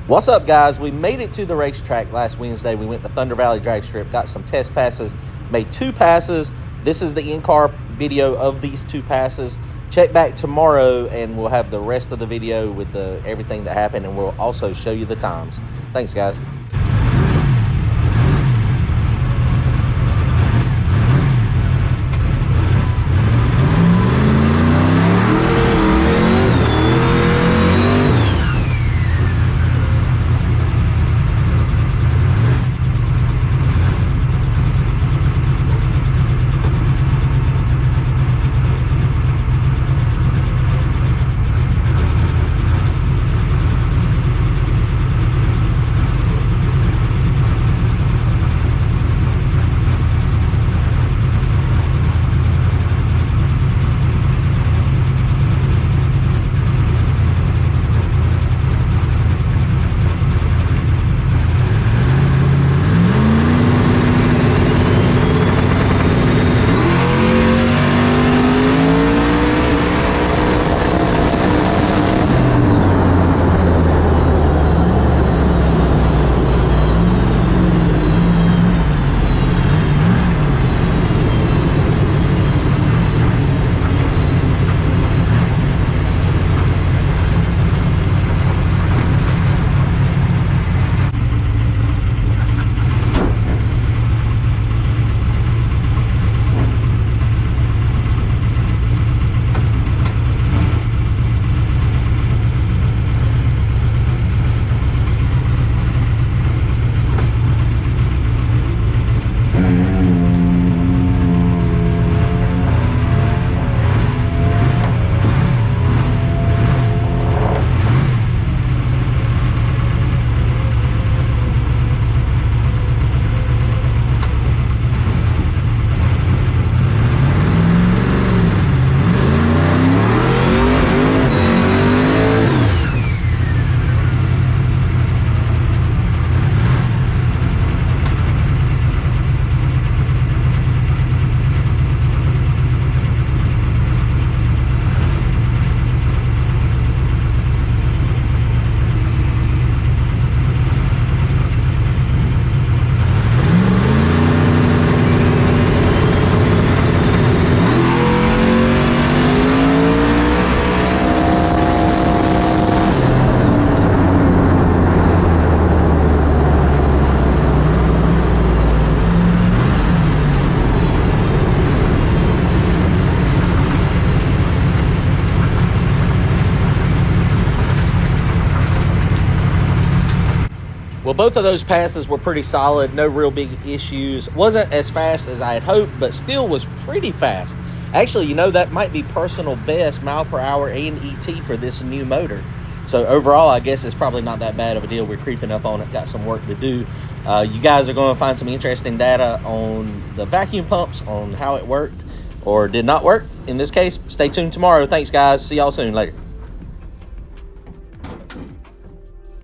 What's up, guys? We made it to the racetrack last Wednesday. We went to ThunderValley drag strip, got some test passes, made 2 passes. This is the in-car video of these 2 passes. Check back tomorrow and we'll have the rest of the video with everything that happened, and we'll also show you the times. Thanks, guys. Well, both of those passes were pretty solid, no real big issues. Wasn't as fast as I had hoped, but still was pretty fast. Actually, you know, that might be personal best mile per hour and ET for this new motor. So overall, I guess it's probably not that bad of a deal. We're creeping up on it, got some work to do. You guys are going to find some interesting data on the vacuum pumps, on how it worked or did not work. In this case, stay tuned tomorrow. Thanks, guys. See y'all soon. Later.